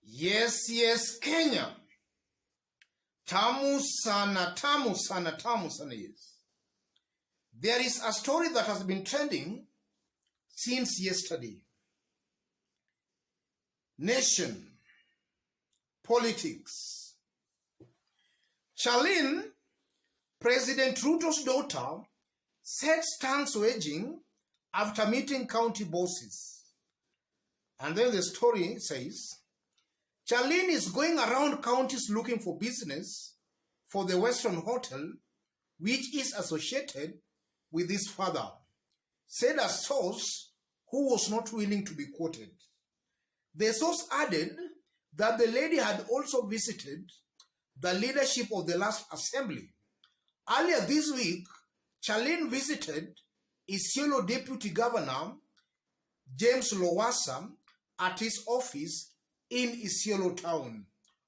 Yes, Kenya. Tamu sana, yes. There is a story that has been trending since yesterday. Nation, politics. Charlene, President Ruto's daughter, said stands waging after meeting county bosses. And then the story says, Charlene is going around counties looking for business for the Western Hotel, which is associated with his father, said a source who was not willing to be quoted. The source added that the lady had also visited the leadership of the last assembly. Earlier this week, Charlene visited Isiolo Deputy Governor James Lowassa at his office in Isiolo town,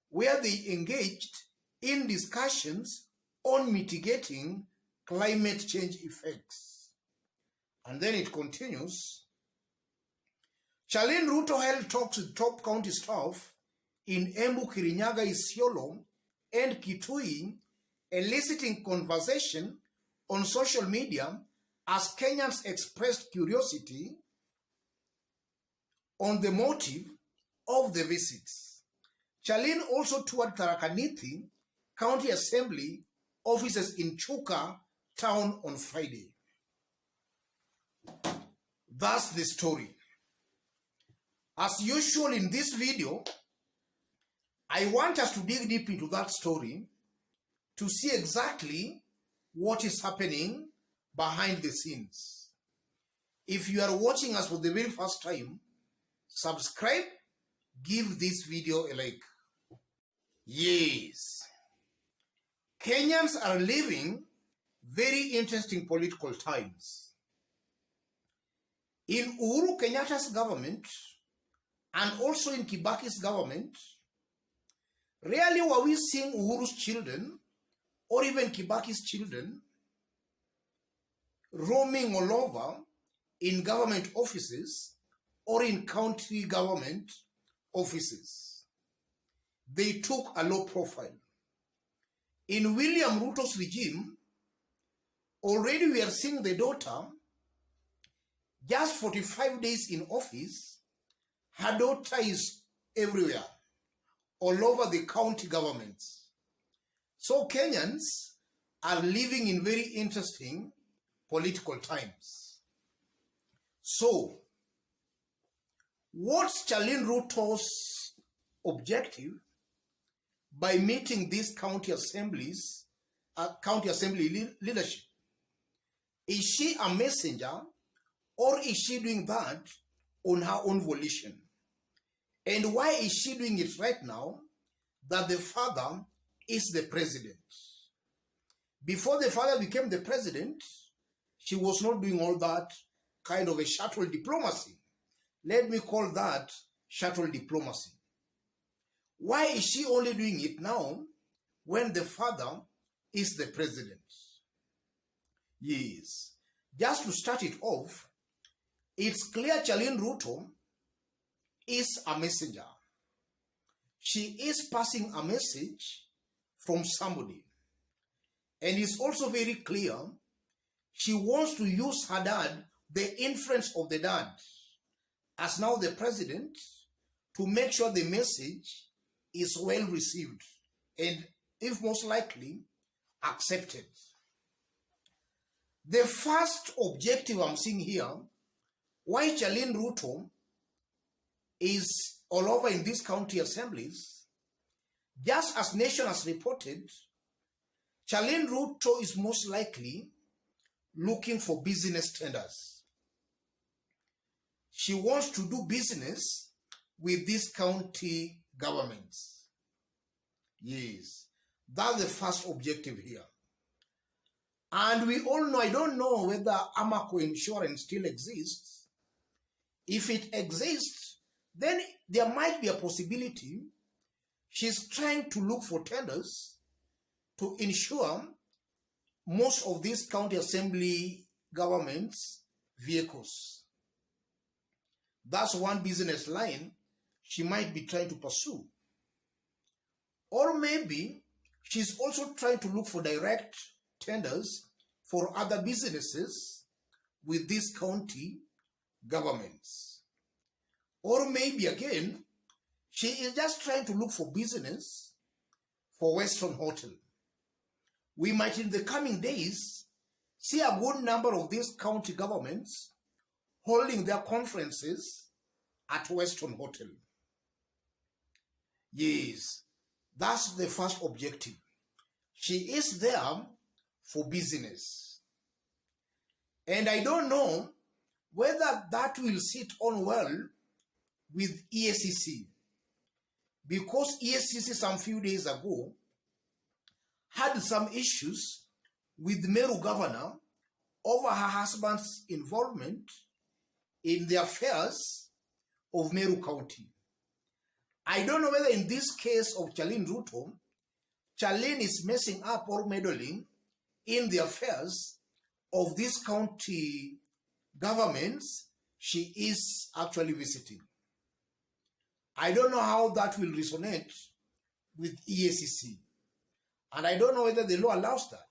where they engaged in discussions on mitigating climate change effects. And then it continues. Charlene Ruto held talks with top county staff in Embu, Kirinyaga, Isiolo, and Kitui, eliciting conversation on social media as Kenyans expressed curiosity on the motive of the visits. Charlene also toured Tharaka Nithi County Assembly offices in Chuka town on Friday. That's the story. As usual in this video, I want us to dig deep into that story to see exactly what is happening behind the scenes. If you are watching us for the very first time, subscribe, give this video a like. Yes, Kenyans are living very interesting political times. In Uhuru Kenyatta's government and also in Kibaki's government, rarely were we seeing Uhuru's children or even Kibaki's children roaming all over in government offices or in county government offices. They took a low profile. In William Ruto's regime, already we are seeing the daughter, just 45 days in office, her daughter is everywhere, all over the county governments. So Kenyans are living in very interesting political times. So, what's Charlene Ruto's objective by meeting these county assembly leadership? Is she a messenger, or is she doing that on her own volition? And why is she doing it right now that the father is the president? Before the father became the president, she was not doing all that kind of a shuttle diplomacy. Let me call that shuttle diplomacy. Why is she only doing it now when the father is the president? Yes, just to start it off, it's clear Charlene Ruto is a messenger. She is passing a message from somebody. And it's also very clear she wants to use her dad, the influence of the dad, as now the president, to make sure the message is well received and, if most likely, accepted. The first objective I'm seeing here, why Charlene Ruto is all over in these county assemblies, just as Nation has reported, Charlene Ruto is most likely looking for business tenders. She wants to do business with these county governments. Yes, that's the first objective here. And we all know, I don't know whether Amaco insurance still exists. If it exists, then there might be a possibility she's trying to look for tenders to ensure most of these county assembly governments' vehicles. That's one business line she might be trying to pursue. Or maybe she's also trying to look for direct tenders for other businesses with these county governments. Or maybe again, she is just trying to look for business for Western Hotel. We might in the coming days see a good number of these county governments holding their conferences at Western Hotel. Yes, that's the first objective. She is there for business. And I don't know whether that will sit on well with EACC, because EACC some few days ago had some issues with Meru governor over her husband's involvement in the affairs of Meru County. I don't know whether in this case of Charlene Ruto, Charlene is messing up or meddling in the affairs of these county governments she is actually visiting. I don't know how that will resonate with EACC. And I don't know whether the law allows that.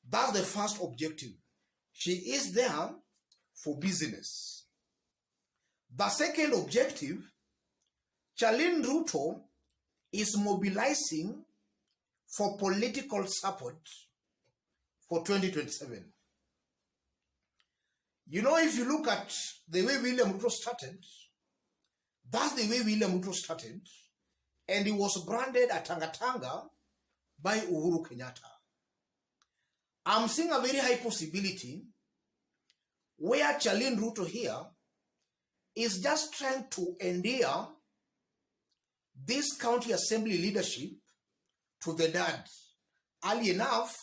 That's the first objective. She is there for business. The second objective, Charlene Ruto is mobilizing for political support for 2027. You know, if you look at the way William Ruto started, that's the way William Ruto started, and he was branded a Tanga by Uhuru Kenyatta. I'm seeing a very high possibility where Charlene Ruto here is just trying to endear this county assembly leadership to the dad early enough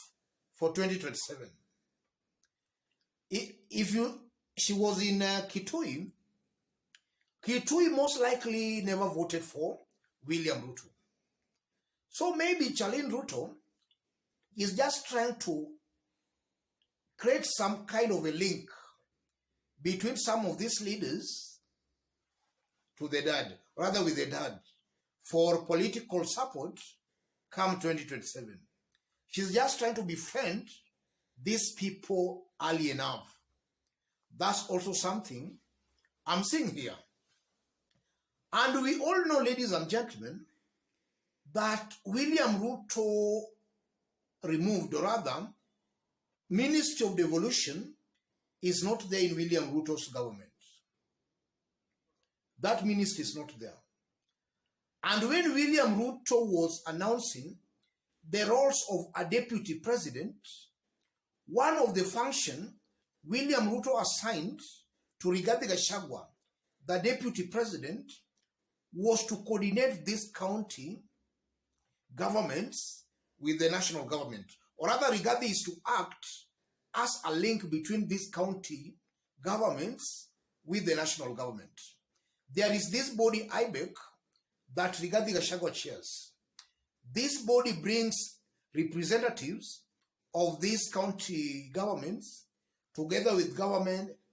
for 2027. She was in Kitui most likely never voted for William Ruto. So maybe Charlene Ruto is just trying to create some kind of a link between some of these leaders to the dad, rather with the dad, for political support come 2027. She's just trying to befriend these people early enough. That's also something I'm seeing here. And we all know, ladies and gentlemen, that William Ruto removed, or rather, Ministry of Devolution is not there in William Ruto's government. That ministry is not there. And when William Ruto was announcing the roles of a deputy president, one of the functions William Ruto assigned to Rigathi Gachagua, the deputy president, was to coordinate these county governments with the national government. Or rather, Rigathi is to act as a link between these county governments with the national government. There is this body, IBEC, that Rigathi Gachagua chairs. This body brings representatives of these county governments together with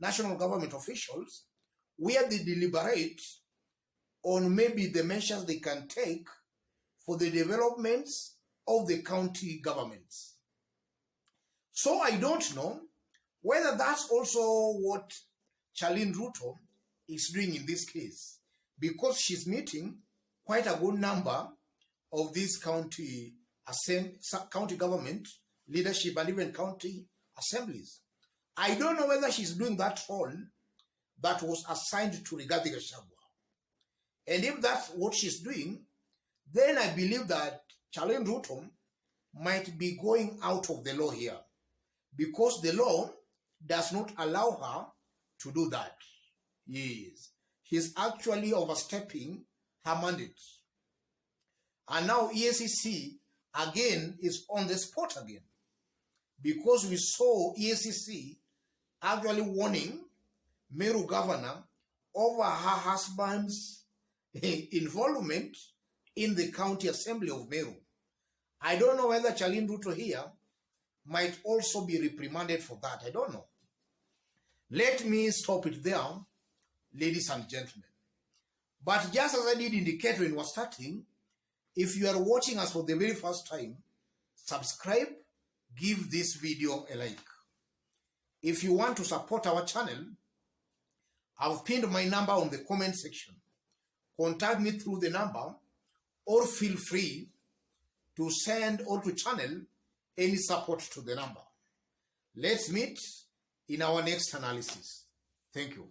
national government officials, where they deliberate on maybe the measures they can take for the developments of the county governments. So I don't know whether that's also what Charlene Ruto is doing in this case, because she's meeting quite a good number of these county government leadership and even county assemblies. I don't know whether she's doing that role that was assigned to Rigathi Gachagua. And if that's what she's doing, then I believe that Charlene Ruto might be going out of the law here, because the law does not allow her to do that. Yes, she's actually overstepping her mandate. And now EACC again is on the spot again, because we saw EACC actually warning Meru governor over her husband's involvement in the county assembly of Meru. I don't know whether Charlene Ruto here might also be reprimanded for that. I don't know. Let me stop it there, ladies and gentlemen. But just as I did indicate when we were starting, if you are watching us for the very first time, subscribe, give this video a like. If you want to support our channel, I've pinned my number on the comment section. Contact me through the number, or feel free to send or to channel any support to the number. Let's meet in our next analysis. Thank you.